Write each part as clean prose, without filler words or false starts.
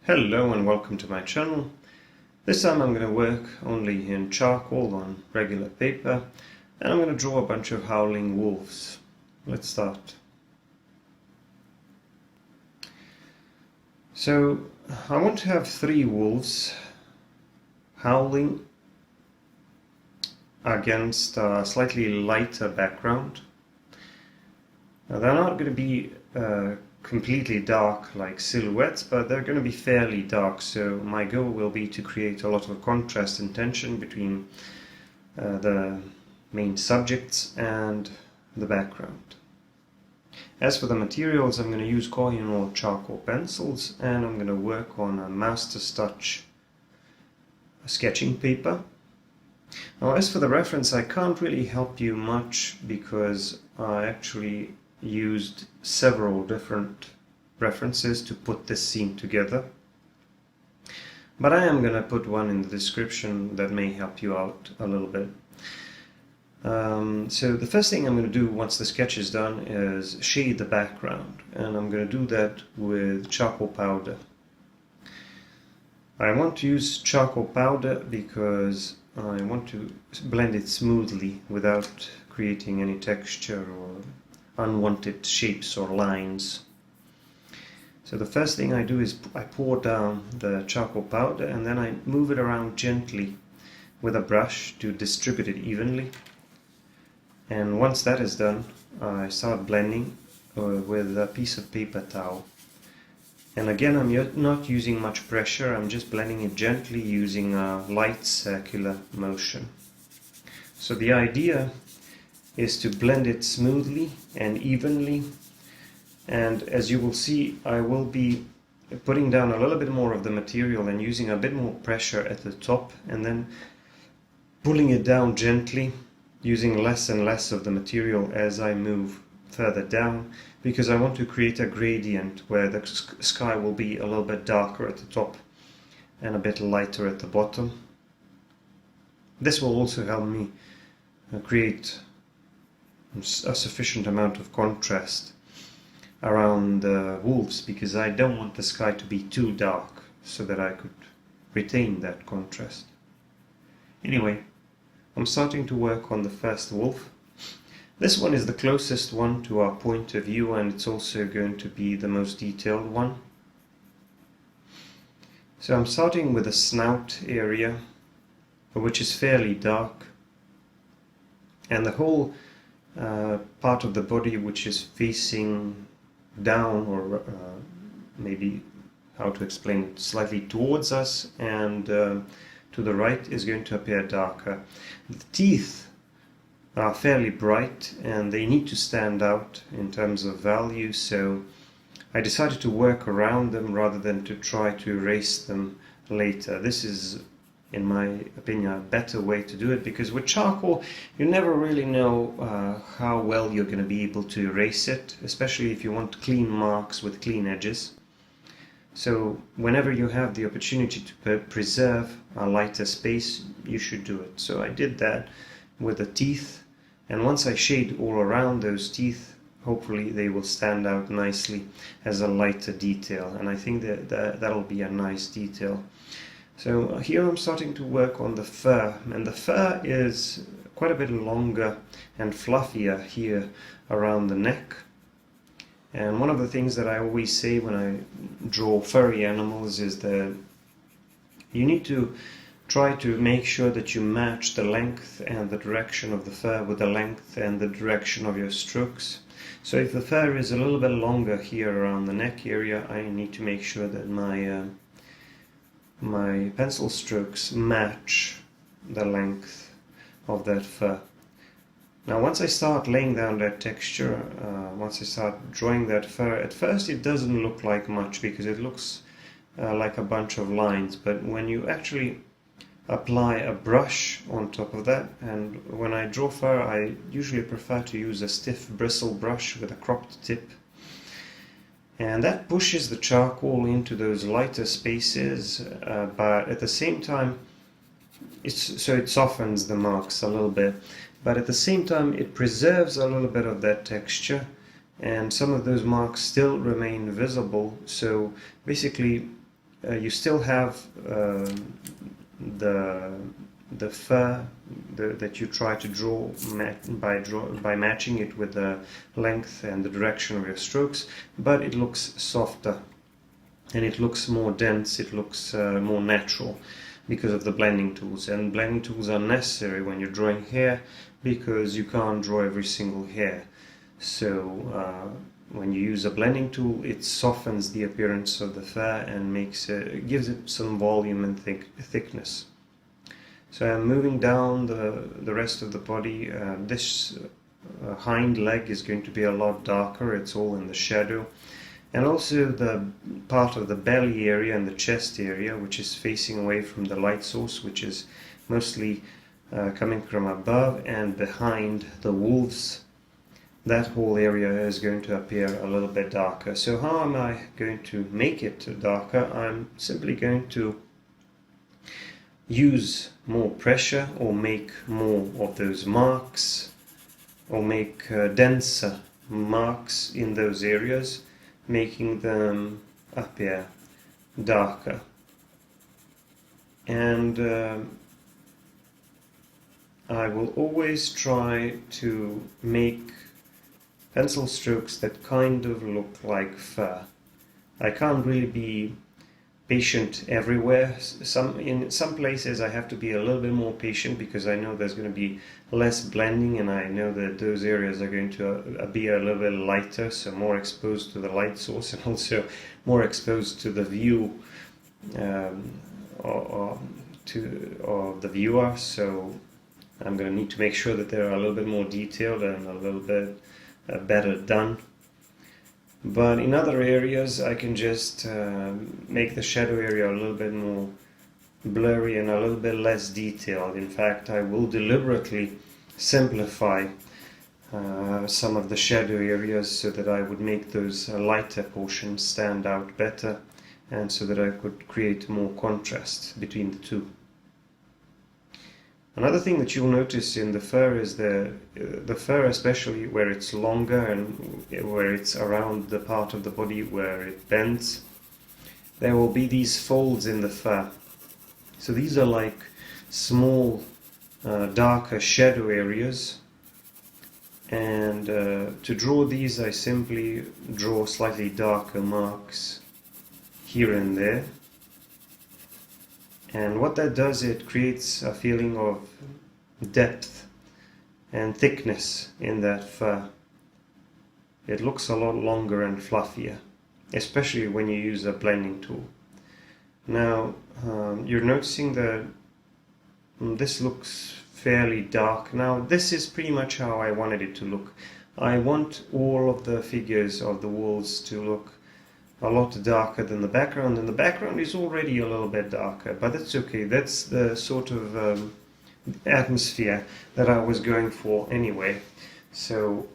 Hello and welcome to my channel. This time I'm going to work only in charcoal on regular paper, and I'm going to draw a bunch of howling wolves. Let's start. So I want to have 3 wolves howling against a slightly lighter background. Now they're not going to be completely dark like silhouettes, but they're going to be fairly dark, so my goal will be to create a lot of contrast and tension between the main subjects and the background. As for the materials, I'm going to use Koh-i-Noor charcoal pencils, and I'm going to work on a Maestro sketching paper. Now, as for the reference, I can't really help you much because I actually used several different references to put this scene together, but I am going to put one in the description that may help you out a little bit. So the first thing I'm going to do once the sketch is done is shade the background, and I'm going to do that with charcoal powder. I want to use charcoal powder because I want to blend it smoothly without creating any texture or unwanted shapes or lines. So the first thing I do is I pour down the charcoal powder, and then I move it around gently with a brush to distribute it evenly. And once that is done, I start blending with a piece of paper towel. And again, I'm not using much pressure, I'm just blending it gently using a light circular motion. So the idea is to blend it smoothly and evenly, and as you will see, I will be putting down a little bit more of the material and using a bit more pressure at the top, and then pulling it down gently using less and less of the material as I move further down, because I want to create a gradient where the sky will be a little bit darker at the top and a bit lighter at the bottom. This will also help me create a sufficient amount of contrast around the wolves, because I don't want the sky to be too dark so that I could retain that contrast. Anyway, I'm starting to work on the first wolf. This one is the closest one to our point of view, and it's also going to be the most detailed one. So I'm starting with the snout area, which is fairly dark, and the whole part of the body which is facing down, or maybe how to explain it, slightly towards us and to the right, is going to appear darker. The teeth are fairly bright and they need to stand out in terms of value, so I decided to work around them rather than to try to erase them later. This is, in my opinion, a better way to do it, because with charcoal you never really know how well you're going to be able to erase it, especially if you want clean marks with clean edges. So whenever you have the opportunity to preserve a lighter space, you should do it. So I did that with the teeth, and once I shade all around those teeth, hopefully they will stand out nicely as a lighter detail, and I think that'll be a nice detail. So here I'm starting to work on the fur, and the fur is quite a bit longer and fluffier here around the neck. And one of the things that I always say when I draw furry animals is that you need to try to make sure that you match the length and the direction of the fur with the length and the direction of your strokes. So if the fur is a little bit longer here around the neck area, I need to make sure that my pencil strokes match the length of that fur. Now once I start laying down that texture, once I start drawing that fur, at first it doesn't look like much because it looks like a bunch of lines, but when you actually apply a brush on top of that, and when I draw fur I usually prefer to use a stiff bristle brush with a cropped tip, and that pushes the charcoal into those lighter spaces, but at the same time it softens the marks a little bit, but at the same time it preserves a little bit of that texture, and some of those marks still remain visible. So basically you still have the fur that you try to draw by matching it with the length and the direction of your strokes, but it looks softer and it looks more dense, it looks more natural because of the blending tools. And blending tools are necessary when you're drawing hair because you can't draw every single hair. So when you use a blending tool, it softens the appearance of the fur and gives it some volume and thickness. So I'm moving down the rest of the body. This hind leg is going to be a lot darker, it's all in the shadow. And also the part of the belly area and the chest area, which is facing away from the light source, which is mostly coming from above and behind the wolves. That whole area is going to appear a little bit darker. So how am I going to make it darker? I'm simply going to use more pressure or make more of those marks or make denser marks in those areas, making them appear darker. And I will always try to make pencil strokes that kind of look like fur. I can't really be patient everywhere. In some places I have to be a little bit more patient because I know there's going to be less blending, and I know that those areas are going to be a little bit lighter, so more exposed to the light source and also more exposed to the view of the viewer. So I'm going to need to make sure that they're a little bit more detailed and a little bit better done. But in other areas I can just make the shadow area a little bit more blurry and a little bit less detailed. In fact, I will deliberately simplify some of the shadow areas so that I would make those lighter portions stand out better, and so that I could create more contrast between the two. Another thing that you'll notice in the fur is the fur, especially where it's longer and where it's around the part of the body where it bends, there will be these folds in the fur. So these are like small darker shadow areas, and to draw these I simply draw slightly darker marks here and there. And what that does, it creates a feeling of depth and thickness in that fur. It looks a lot longer and fluffier, especially when you use a blending tool. Now, you're noticing that this looks fairly dark. Now, this is pretty much how I wanted it to look. I want all of the figures of the wolves to look a lot darker than the background, and the background is already a little bit darker, but that's okay. That's the sort of atmosphere that I was going for anyway. So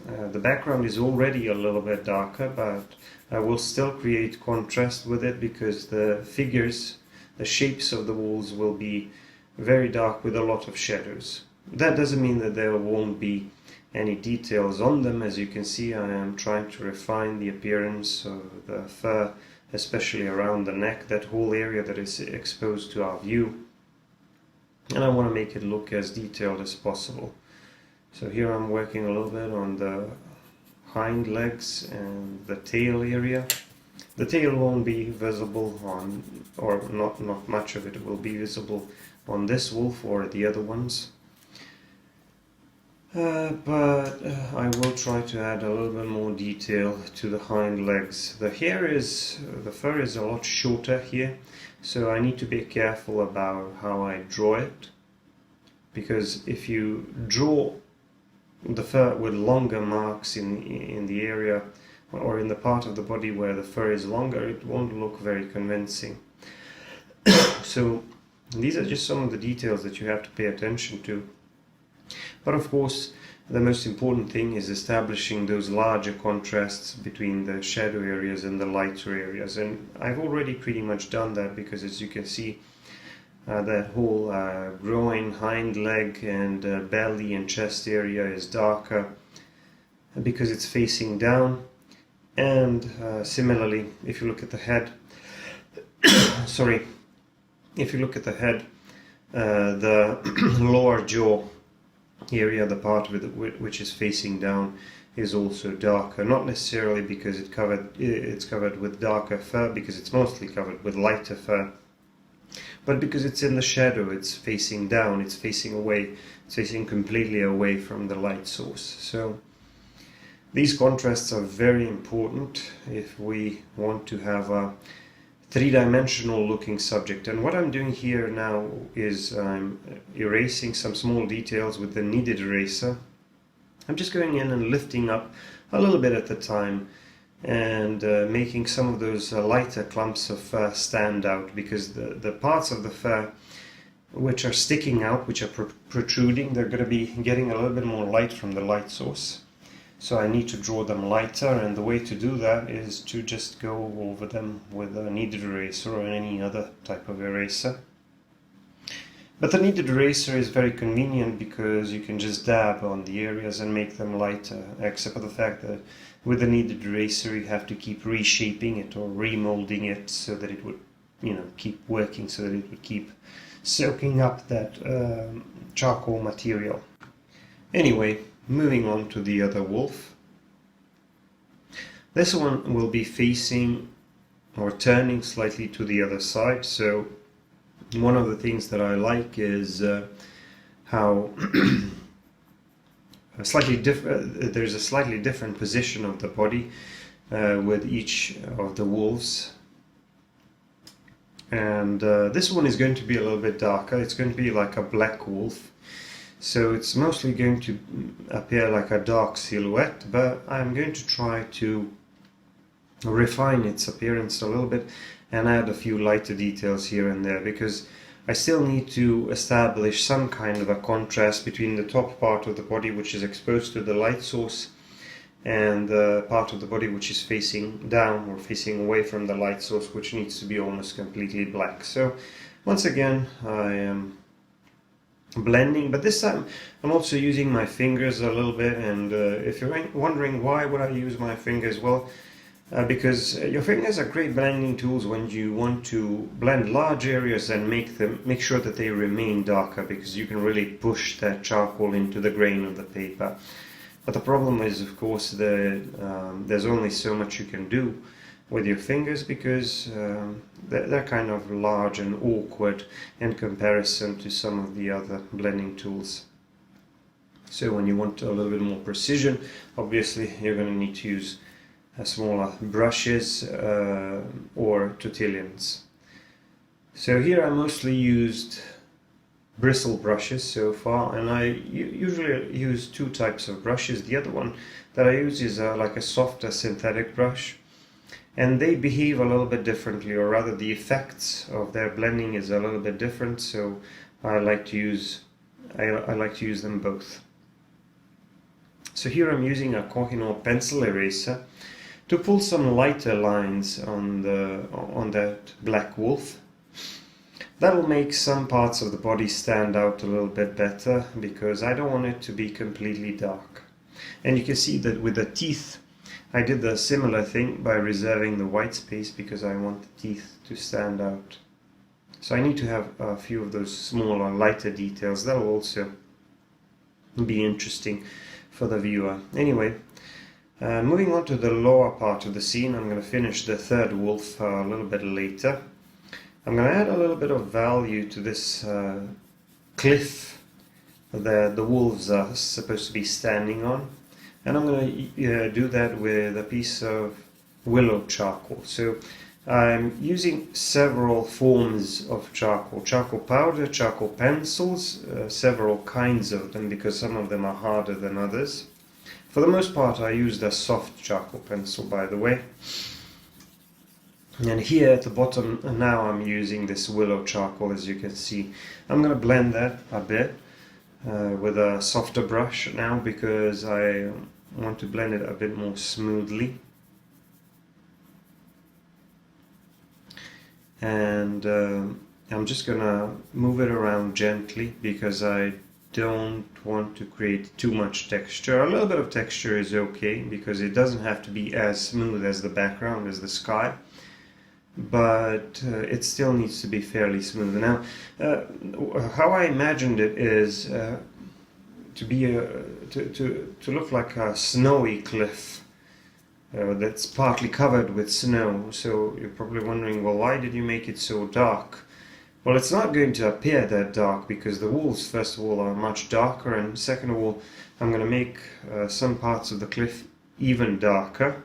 the background is already a little bit darker, but I will still create contrast with it because the figures, the shapes of the wolves will be very dark with a lot of shadows. That doesn't mean that there won't be any details on them. As you can see, I am trying to refine the appearance of the fur, especially around the neck, that whole area that is exposed to our view, and I want to make it look as detailed as possible. So here I'm working a little bit on the hind legs and the tail area. The tail won't be visible on, or not much of it will be visible on this wolf or the other ones. But I will try to add a little bit more detail to the hind legs. The fur is a lot shorter here, so I need to be careful about how I draw it, because if you draw the fur with longer marks in the area or in the part of the body where the fur is longer, it won't look very convincing. So these are just some of the details that you have to pay attention to. But of course, the most important thing is establishing those larger contrasts between the shadow areas and the lighter areas. And I've already pretty much done that, because as you can see, that whole groin, hind leg and belly and chest area is darker because it's facing down. And similarly, if you look at the head, sorry, if you look at the head, the lower jaw area, the part of it which is facing down, is also darker. Not necessarily because it's covered with darker fur, because it's mostly covered with lighter fur, but because it's in the shadow, it's facing down, it's facing away, it's facing completely away from the light source. So these contrasts are very important if we want to have a three-dimensional looking subject. And what I'm doing here now is I'm erasing some small details with the kneaded eraser. I'm just going in and lifting up a little bit at a time and making some of those lighter clumps of fur stand out, because the parts of the fur which are sticking out, which are protruding, they're going to be getting a little bit more light from the light source. So I need to draw them lighter, and the way to do that is to just go over them with a kneaded eraser or any other type of eraser. But the kneaded eraser is very convenient because you can just dab on the areas and make them lighter, except for the fact that with the kneaded eraser you have to keep reshaping it or remolding it so that it would, keep working, so that it would keep soaking up that charcoal material. Anyway, moving on to the other wolf. This one will be facing or turning slightly to the other side, so one of the things that I like is how there's a slightly different position of the body with each of the wolves. And this one is going to be a little bit darker. It's going to be like a black wolf. So it's mostly going to appear like a dark silhouette, but I'm going to try to refine its appearance a little bit and add a few lighter details here and there, because I still need to establish some kind of a contrast between the top part of the body, which is exposed to the light source, and the part of the body which is facing down or facing away from the light source, which needs to be almost completely black. So once again I am blending, but this time I'm also using my fingers a little bit. And if you're wondering why would I use my fingers, well, because your fingers are great blending tools when you want to blend large areas and make sure that they remain darker, because you can really push that charcoal into the grain of the paper. But the problem is, of course, that there's only so much you can do with your fingers, because they're kind of large and awkward in comparison to some of the other blending tools. So when you want a little bit more precision, obviously you're going to need to use smaller brushes or tortillons. So here I mostly used bristle brushes so far, and I usually use two types of brushes. The other one that I use is like a softer synthetic brush, and they behave a little bit differently, or rather the effects of their blending is a little bit different, so I like to use them both. So here I'm using a Koh-i-Noor pencil eraser to pull some lighter lines on that black wolf. That'll make some parts of the body stand out a little bit better, because I don't want it to be completely dark. And you can see that with the teeth I did a similar thing by reserving the white space, because I want the teeth to stand out. So I need to have a few of those smaller, lighter details. That'll also be interesting for the viewer. Anyway, moving on to the lower part of the scene, I'm going to finish the third wolf a little bit later. I'm going to add a little bit of value to this cliff that the wolves are supposed to be standing on. And I'm going to do that with a piece of willow charcoal. So I'm using several forms of charcoal powder, charcoal pencils, several kinds of them, because some of them are harder than others. For the most part I used a soft charcoal pencil, by the way. And here at the bottom now I'm using this willow charcoal, as you can see. I'm going to blend that a bit with a softer brush now, because I want to blend it a bit more smoothly. And I'm just gonna move it around gently, because I don't want to create too much texture. A little bit of texture is okay, because it doesn't have to be as smooth as the background, as the sky. but it still needs to be fairly smooth. Now, how I imagined it is to be to look like a snowy cliff that's partly covered with snow. So you're probably wondering, well, why did you make it so dark? Well, it's not going to appear that dark because the walls, first of all, are much darker, and second of all, I'm going to make some parts of the cliff even darker.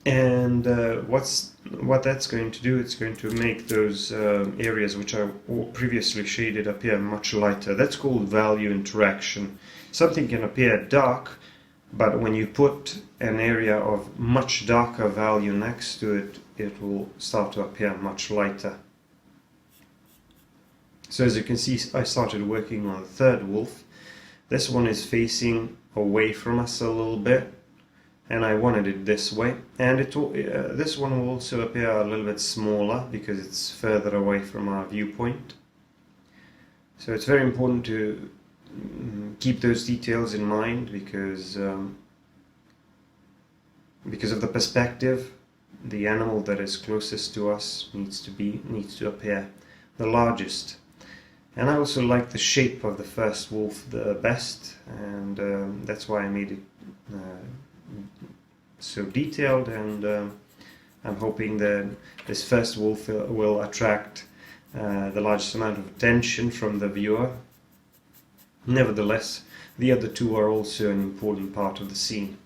And what that's going to do, it's going to make those areas which are previously shaded appear much lighter. That's called value interaction. Something can appear dark, but when you put an area of much darker value next to it, it will start to appear much lighter. So as you can see, I started working on the third wolf. This one is facing away from us a little bit, and I wanted it this way. And this one will also appear a little bit smaller because it's further away from our viewpoint. So it's very important to keep those details in mind because of the perspective. The animal that is closest to us needs to appear the largest. And I also like the shape of the first wolf the best, and that's why I made it so detailed, and I'm hoping that this first wolf will attract the largest amount of attention from the viewer. Nevertheless, the other two are also an important part of the scene.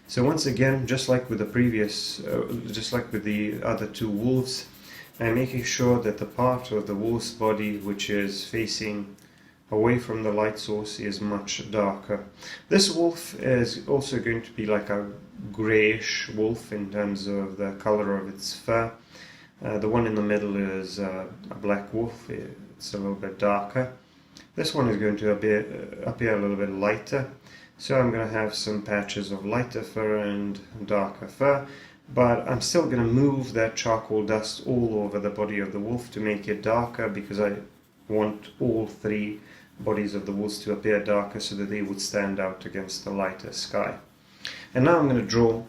So once again, just like with the other two wolves, I'm making sure that the part of the wolf's body which is facing away from the light source is much darker. This wolf is also going to be like a greyish wolf in terms of the color of its fur. The one in the middle is a black wolf. It's a little bit darker. This one is going to appear a little bit lighter. So I'm going to have some patches of lighter fur and darker fur, but I'm still going to move that charcoal dust all over the body of the wolf to make it darker, because I want all three bodies of the wolves to appear darker so that they would stand out against the lighter sky. And now I'm going to draw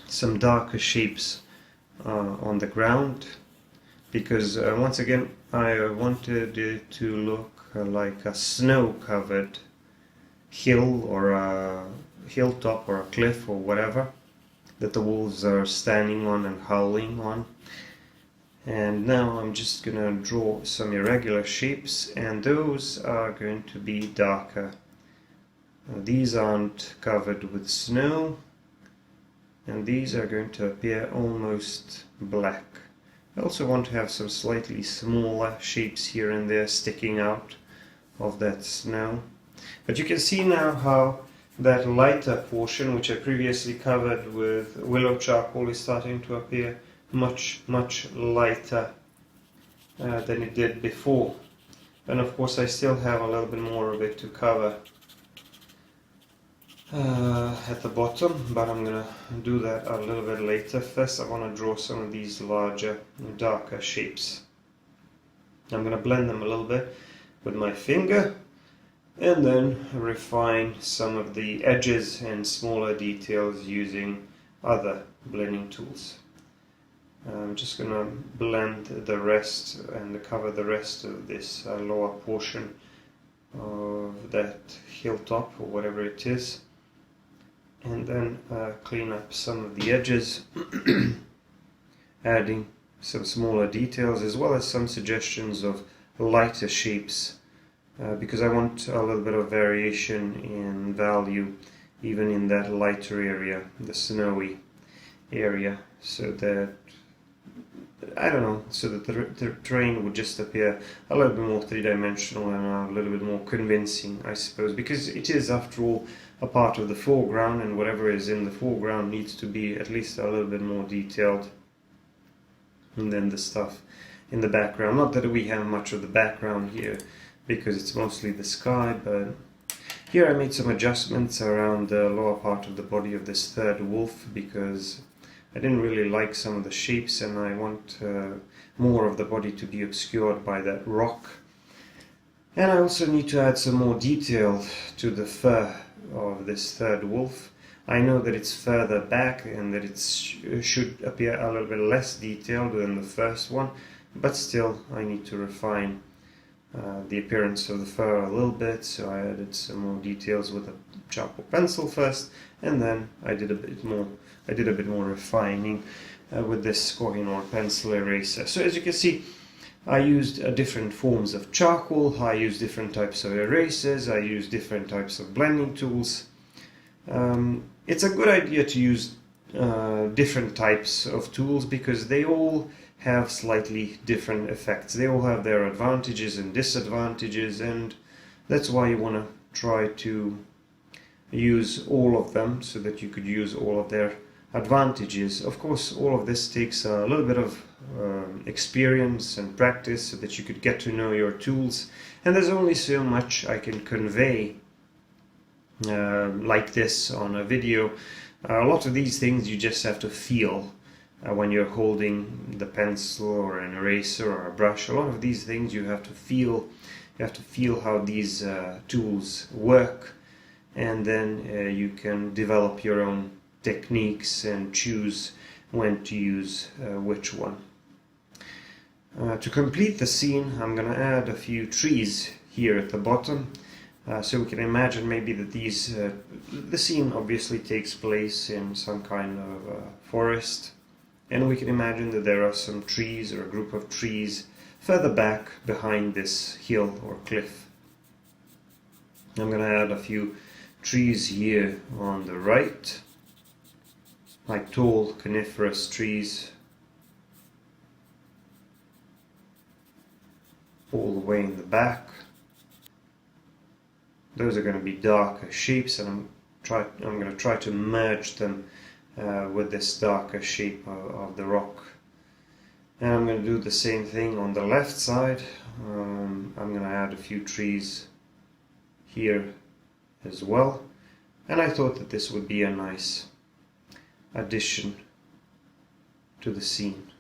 some darker shapes on the ground, because once again I wanted it to look like a snow-covered hill or a hilltop or a cliff or whatever that the wolves are standing on and howling on. And now I'm just going to draw some irregular shapes, and those are going to be darker. These aren't covered with snow, and these are going to appear almost black. I also want to have some slightly smaller shapes here and there sticking out of that snow. But you can see now how that lighter portion, which I previously covered with willow charcoal, is starting to appear much lighter than it did before. And of course I still have a little bit more of it to cover at the bottom, but I'm gonna do that a little bit later. First I want to draw some of these larger, darker shapes. I'm gonna blend them a little bit with my finger, and then refine some of the edges and smaller details using other blending tools. I'm just going to blend the rest and cover the rest of this lower portion of that hilltop or whatever it is, and then clean up some of the edges, adding some smaller details as well as some suggestions of lighter shapes, because I want a little bit of variation in value even in that lighter area, the snowy area, so that so that the terrain would just appear a little bit more three-dimensional and a little bit more convincing, I suppose, because it is, after all, a part of the foreground, and whatever is in the foreground needs to be at least a little bit more detailed than the stuff in the background. Not that we have much of the background here, because it's mostly the sky, but here I made some adjustments around the lower part of the body of this third wolf, because I didn't really like some of the shapes, and I want more of the body to be obscured by that rock. And I also need to add some more detail to the fur of this third wolf. I know that it's further back and that it should appear a little bit less detailed than the first one, but still I need to refine the appearance of the fur a little bit, so I added some more details with a charcoal pencil first, and then I did a bit more refining with this Koh-i-Noor pencil eraser. So as you can see, I used different forms of charcoal, I used different types of erasers, I used different types of blending tools. It's a good idea to use different types of tools because they all have slightly different effects. They all have their advantages and disadvantages, and that's why you want to try to use all of them so that you could use all of their advantages. Of course, all of this takes a little bit of experience and practice so that you could get to know your tools, and there's only so much I can convey like this on a video. A lot of these things you just have to feel when you're holding the pencil or an eraser or a brush. A lot of these things you have to feel. You have to feel how these tools work, and then you can develop your own techniques and choose when to use which one. To complete the scene, I'm going to add a few trees here at the bottom. So we can imagine maybe that the scene obviously takes place in some kind of forest, and we can imagine that there are some trees or a group of trees further back behind this hill or cliff. I'm going to add a few trees here on the right, like tall coniferous trees, all the way in the back. Those are going to be darker shapes, and I'm going to try to merge them with this darker shape of the rock. And I'm going to do the same thing on the left side. I'm going to add a few trees here as well, and I thought that this would be a nice addition to the scene,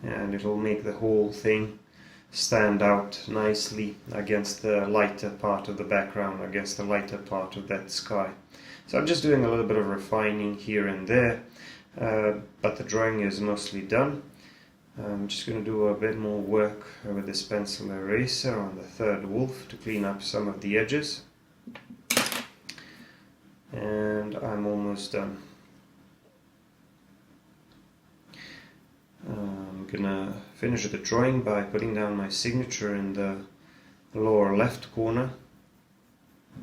and it'll make the whole thing stand out nicely against the lighter part of the background, against the lighter part of that sky. So I'm just doing a little bit of refining here and there, but the drawing is mostly done. I'm just going to do a bit more work with this pencil eraser on the third wolf to clean up some of the edges, and I'm almost done. I'm gonna finish the drawing by putting down my signature in the lower left corner.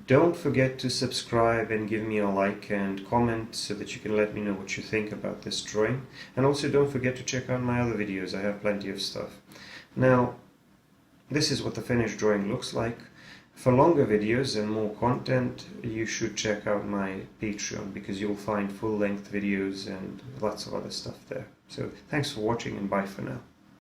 Don't forget to subscribe and give me a like and comment so that you can let me know what you think about this drawing. And also don't forget to check out my other videos, I have plenty of stuff. Now, this is what the finished drawing looks like. For longer videos and more content, you should check out my Patreon, because you'll find full-length videos and lots of other stuff there. So thanks for watching, and bye for now.